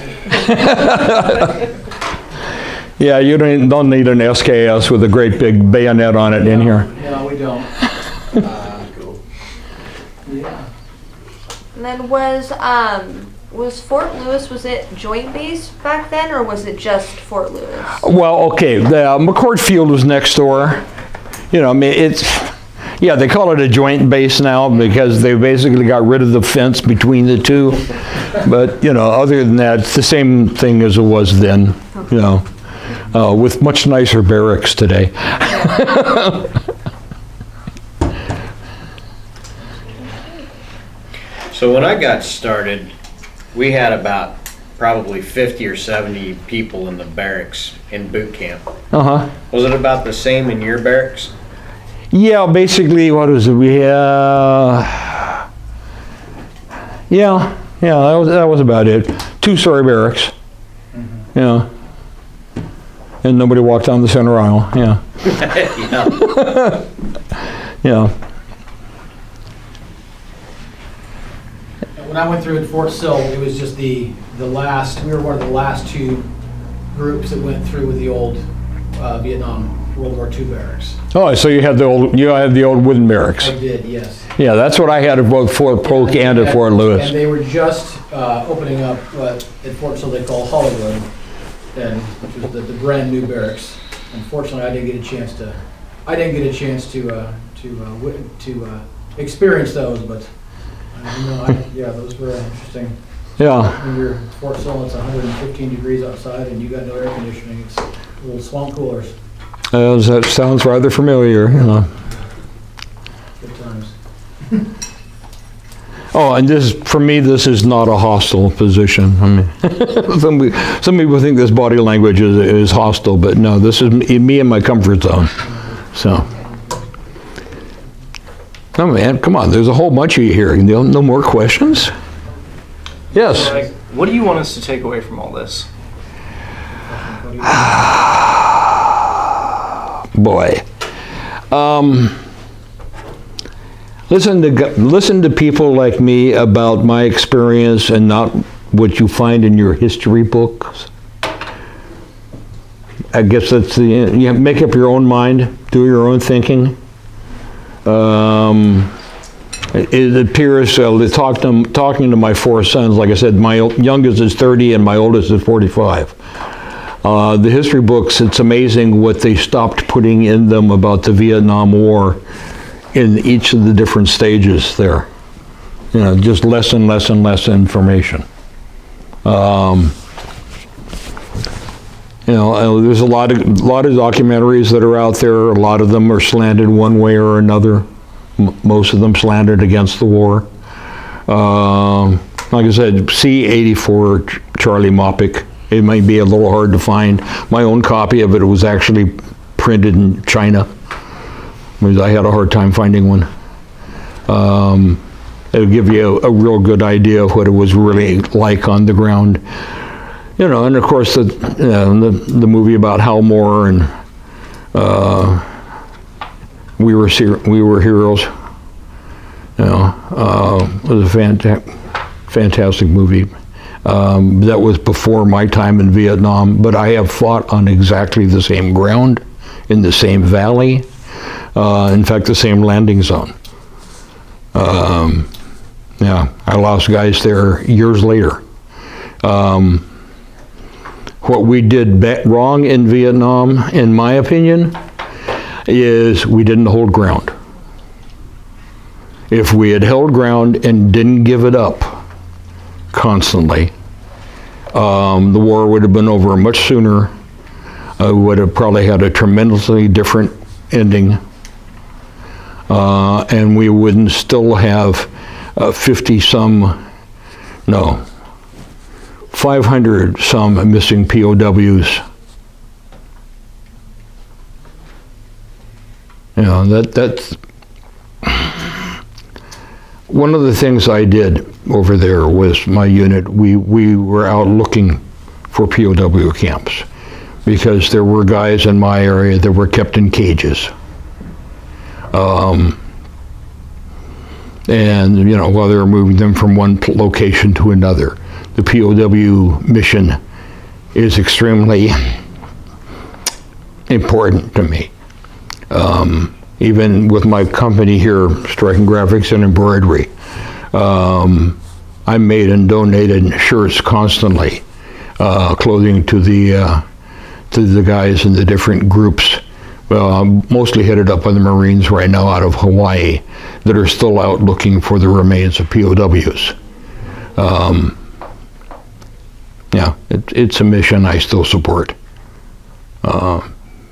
Yeah, you don't need an SKS with a great big bayonet on it in here. No, we don't. Cool. Yeah. And then was Fort Lewis, was it joint base back then, or was it just Fort Lewis? Well, okay, the McCord Field was next door. They call it a joint base now because they basically got rid of the fence between the two. But, other than that, it's the same thing as it was then, with much nicer barracks today. So when I got started, we had about probably 50 or 70 people in the barracks in boot camp. Uh-huh. Was it about the same in your barracks? Yeah, basically, what was it? That was about it. 2-story barracks. Mm-hmm. Yeah. And nobody walked down the center aisle. Yeah. Yeah. Yeah. When I went through at Fort Sill, it was just we were one of the last two groups that went through with the old Vietnam World War II barracks. Oh, so you had the old wooden barracks. I did, yes. Yeah, that's what I had at both Fort Polk and at Fort Lewis. And they were just opening up what at Fort Sill they call Hollywood, which was the brand new barracks. Unfortunately, I didn't get a chance to experience those, but those were interesting. Yeah. When you're in Fort Sill, it's 115 degrees outside and you got no air conditioning, it's little swamp coolers, That sounds rather familiar. good times. Oh, and this, for me, this is not a hostile position. I mean, some people think this body language is hostile, but no, this is me in my comfort zone. So, oh man, come on, there's a whole bunch of you here. No more questions? Yes. Like, what do you want us to take away from all this? Boy. Listen to people like me about my experience and not what you find in your history books. I guess that's you make up your own mind, do your own thinking. It appears, talking to my four sons, like I said, my youngest is 30 and my oldest is 45. The history books, it's amazing what they stopped putting in them about the Vietnam War in each of the different stages there. You know, just less and less and less information. You know, there's a lot of documentaries that are out there. A lot of them are slanted one way or another. Most of them slanted against the war. Like I said, C-84 Charlie Moppick. It might be a little hard to find. My own copy of it was actually printed in China. I had a hard time finding one. It'll give you a real good idea of what it was really like on the ground. You know, and of course the movie about Hal Moore and we were heroes. You know, it was a fantastic movie. That was before my time in Vietnam, but I have fought on exactly the same ground, in the same valley. In fact, the same landing zone. Yeah, I lost guys there years later. What we did wrong in Vietnam, in my opinion, is we didn't hold ground. If we had held ground and didn't give it up constantly, the war would have been over much sooner. We would have probably had a tremendously different ending. And we wouldn't still have 500 some missing POWs. You know, that's one of the things I did over there was my unit, we were out looking for POW camps because there were guys in my area that were kept in cages. And, you know, while they were moving them from one location to another. The POW mission is extremely important to me. Even with my company here, Striking Graphics and Embroidery, I made and donated shirts constantly, clothing to the guys in the different groups. Mostly headed up by the Marines right now out of Hawaii that are still out looking for the remains of POWs. Yeah, it's a mission I still support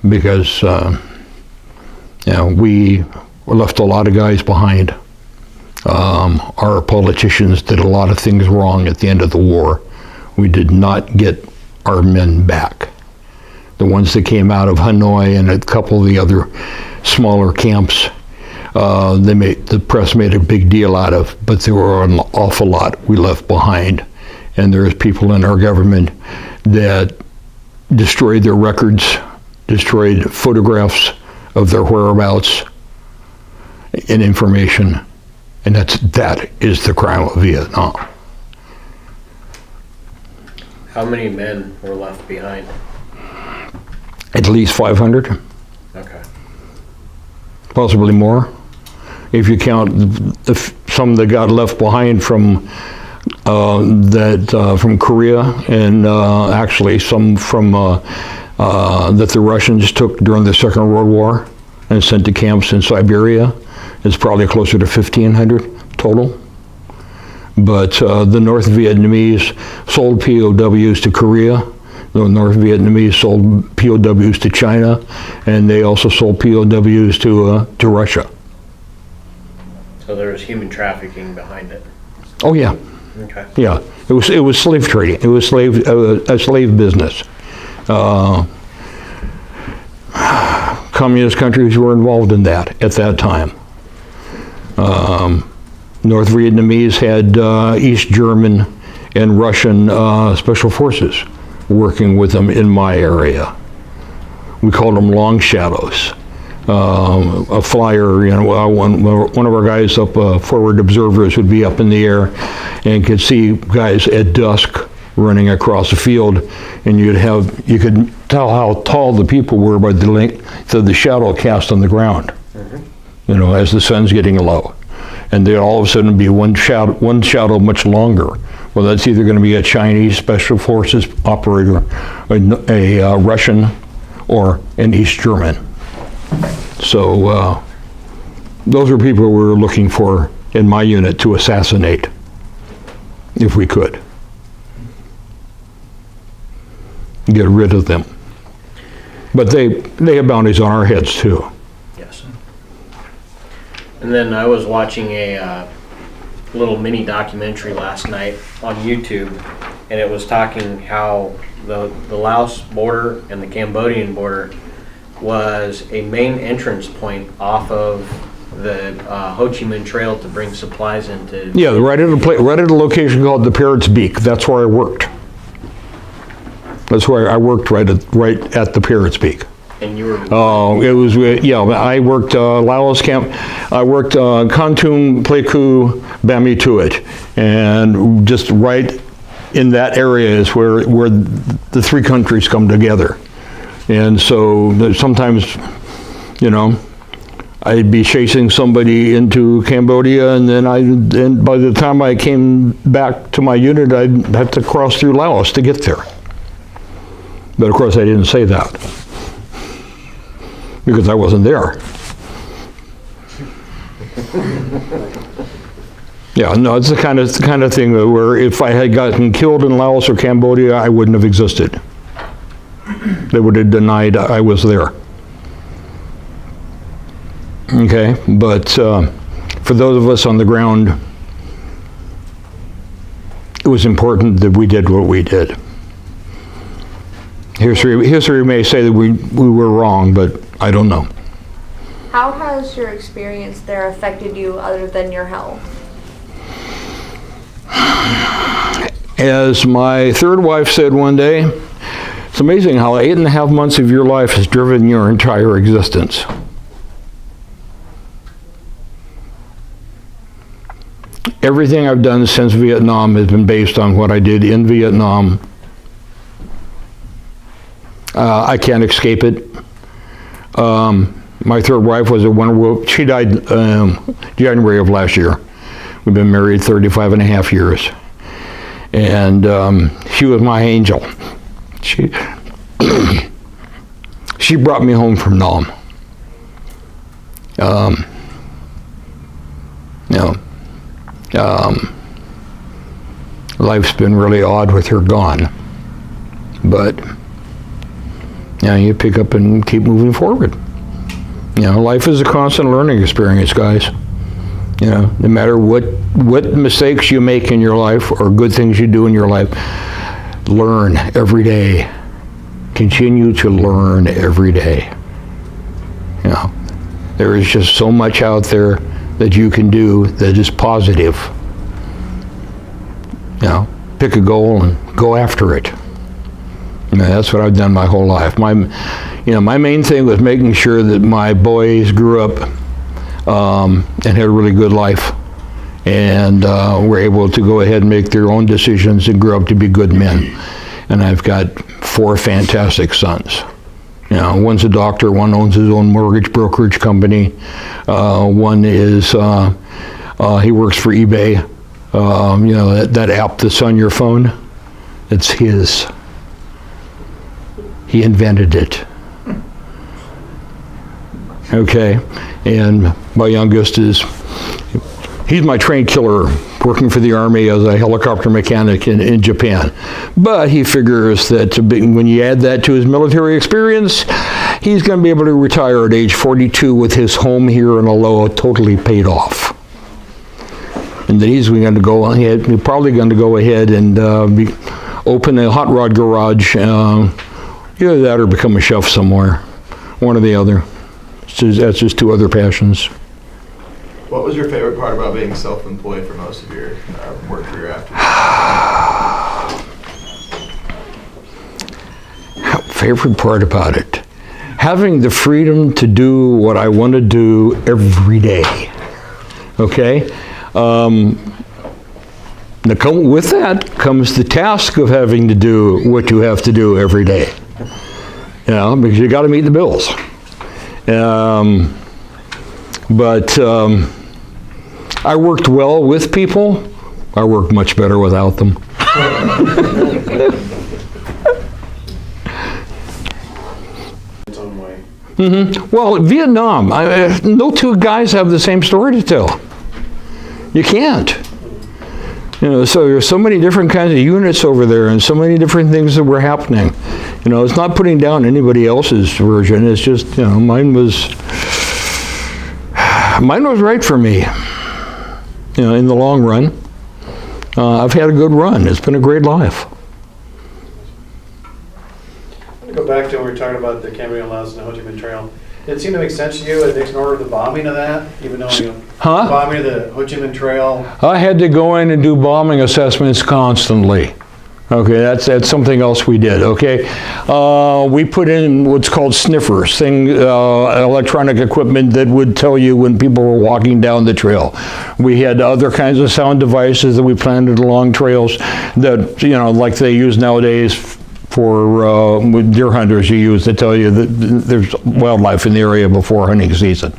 because you know, we left a lot of guys behind. Our politicians did a lot of things wrong at the end of the war. We did not get our men back. The ones that came out of Hanoi and a couple of the other smaller camps, the press made a big deal out of, but there were an awful lot we left behind. And there's people in our government that destroyed their records, destroyed photographs of their whereabouts and information. And that is the crime of Vietnam. How many men were left behind? At least 500. Okay. Possibly more. If you count some that got left behind from from Korea, and actually some from that the Russians took during the Second World War and sent to camps in Siberia, it's probably closer to 1,500 total. But the North Vietnamese sold POWs to Korea. The North Vietnamese sold POWs to China, and they also sold POWs to Russia. So there was human trafficking behind it. Oh yeah, Okay. yeah. It was slave trading. It was a slave business. Communist countries were involved in that at that time. North Vietnamese had East German and Russian special forces working with them in my area. We called them long shadows. A flyer, you know, one of our guys up, forward observers, would be up in the air and could see guys at dusk running across the field, and you could tell how tall the people were by the length of the shadow cast on the ground. You know, as the sun's getting low, and there all of a sudden be one shadow much longer. Well, that's either going to be a Chinese special forces operator, a Russian, or an East German. So those are people we were looking for in my unit to assassinate, if we could. Get rid of them. But they have bounties on our heads too. Yes. And then I was watching a little mini documentary last night on YouTube, and it was talking how the Laos border and the Cambodian border was a main entrance point off of the Ho Chi Minh Trail to bring supplies into. Yeah, right at a location called the Parrot's Beak. That's where I worked. That's where I worked, right at the Parrot's Beak. And you were. It was, yeah, I worked Laos camp. I worked Kontum, Pleiku, Bami Tuat, and just right in that area is where the three countries come together. And so sometimes, you know, I'd be chasing somebody into Cambodia, and then by the time I came back to my unit, I'd have to cross through Laos to get there. But of course, I didn't say that because I wasn't there. Yeah, no, it's the kind of thing where if I had gotten killed in Laos or Cambodia, I wouldn't have existed. They would have denied I was there. Okay, but for those of us on the ground, it was important that we did what we did. History may say that we were wrong, but I don't know. How has your experience there affected you other than your health? As my third wife said one day, it's amazing how 8.5 months of your life has driven your entire existence. Everything I've done since Vietnam has been based on what I did in Vietnam. I can't escape it. My third wife was a wonderful, she died January of last year. We've been married 35 and a half years. And she was my angel. She brought me home from Nam. Life's been really odd with her gone. But you pick up and keep moving forward. Life is a constant learning experience, guys. No matter what mistakes you make in your life or good things you do in your life, learn every day. Continue to learn every day. There is just so much out there that you can do that is positive. Pick a goal and go after it. That's what I've done my whole life. My main thing was making sure that my boys grew up and had a really good life, and were able to go ahead and make their own decisions and grow up to be good men. And I've got 4 fantastic sons. One's a doctor, one owns his own mortgage brokerage company, one is, he works for eBay, that app that's on your phone, it's his. He invented it. Okay, and my youngest he's my trained killer working for the Army as a helicopter mechanic in Japan. But he figures that when you add that to his military experience, he's going to be able to retire at age 42 with his home here in Aloha totally paid off. And then he's going to go ahead, probably going to go ahead and open a hot rod garage, either that or become a chef somewhere, one or the other. That's just two other passions. What was your favorite part about being self-employed for most of your work career after? Favorite part about it? Having the freedom to do what I want to do every day. Okay? With that comes the task of having to do what you have to do every day. You know, because you got to meet the bills. But I worked well with people. I worked much better without them. Well, Vietnam, no two guys have the same story to tell. You can't. You know, so there's so many different kinds of units over there and so many different things that were happening. You know, it's not putting down anybody else's version. It's just, you know, mine was right for me. You know, in the long run. I've had a good run. It's been a great life. I'm going to go back to when we were talking about the Cambrian Laos and the Ho Chi Minh Trail. Did it seem to make sense to you to ignore the bombing of that, even though bombing of the Ho Chi Minh Trail? I had to go in and do bombing assessments constantly. Okay, that's something else we did, okay? We put in what's called sniffers, electronic equipment that would tell you when people were walking down the trail. We had other kinds of sound devices that we planted along trails that, you know, like they use nowadays for deer hunters, you use to tell you that there's wildlife in the area before hunting season.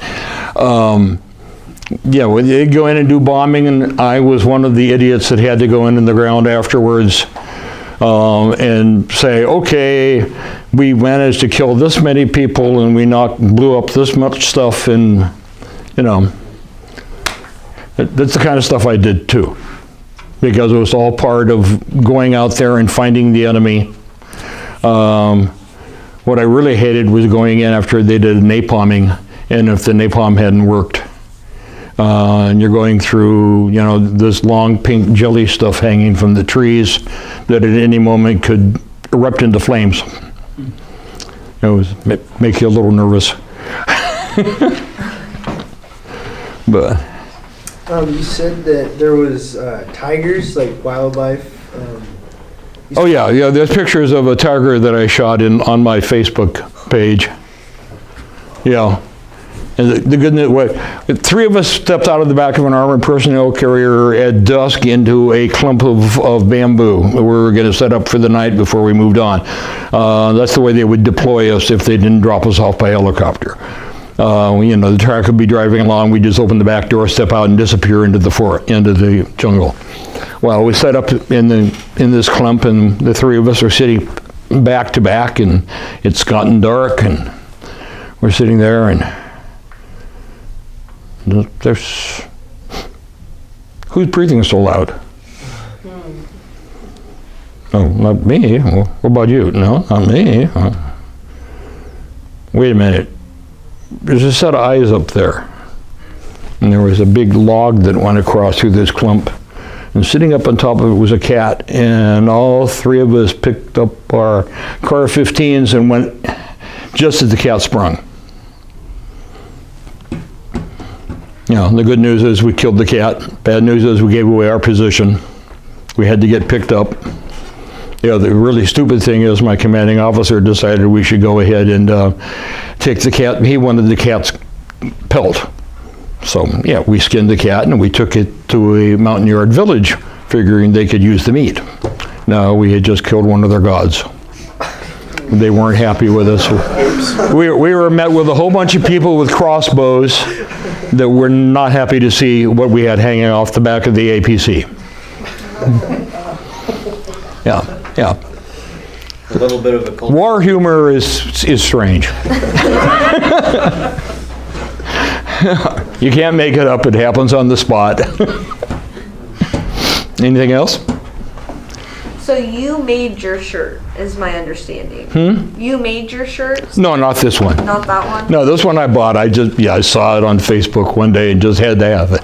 Yeah, they'd go in and do bombing, and I was one of the idiots that had to go in the ground afterwards and say, okay, we managed to kill this many people and we blew up this much stuff, and, you know, that's the kind of stuff I did too, because it was all part of going out there and finding the enemy. What I really hated was going in after they did napalming, and if the napalm hadn't worked. And you're going through, you know, this long pink jelly stuff hanging from the trees that at any moment could erupt into flames. It was make you a little nervous. But you said that there was tigers, like wildlife. Oh yeah, there's pictures of a tiger that I shot on my Facebook page. Yeah. And the good news, three of us stepped out of the back of an armored personnel carrier at dusk into a clump of bamboo. We were going to set up for the night before we moved on. That's the way they would deploy us if they didn't drop us off by helicopter. You know, the truck would be driving along, we'd just open the back door, step out, and disappear into the jungle. Well, we set up in this clump, and the three of us are sitting back to back, and it's gotten dark, and we're sitting there, and there's, who's breathing so loud? Oh, not me. Well, what about you? No, not me. Wait a minute. There's a set of eyes up there. And there was a big log that went across through this clump. And sitting up on top of it was a cat. And all three of us picked up our car 15s and went just as the cat sprung. You know, the good news is we killed the cat. Bad news is we gave away our position. We had to get picked up. You know, the really stupid thing is my commanding officer decided we should go ahead and take the cat. He wanted the cat's pelt. So, yeah, we skinned the cat and we took it to a mountain yard village, figuring they could use the meat. No, we had just killed one of their gods. They weren't happy with us. We were met with a whole bunch of people with crossbows that were not happy to see what we had hanging off the back of the APC. Yeah. A little bit of a culture. War humor is strange. You can't make it up. It happens on the spot. Anything else? So you made your shirt, is my understanding. You made your shirt, No, not this one. not that one? No, this one I bought. I saw it on Facebook one day and just had to have it.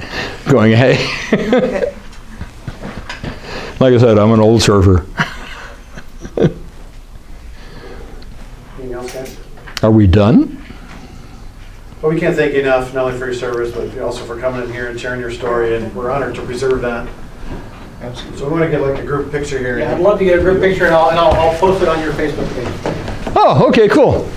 Going, hey. Okay. Like I said, I'm an old surfer. Anything else, guys? Are we done? Well, we can't thank you enough, not only for your service, but also for coming in here and sharing your story, and we're honored to preserve that. So we want to get like a group picture here. Yeah, I'd love to get a group picture, and I'll post it on your Facebook page. Oh, okay, cool.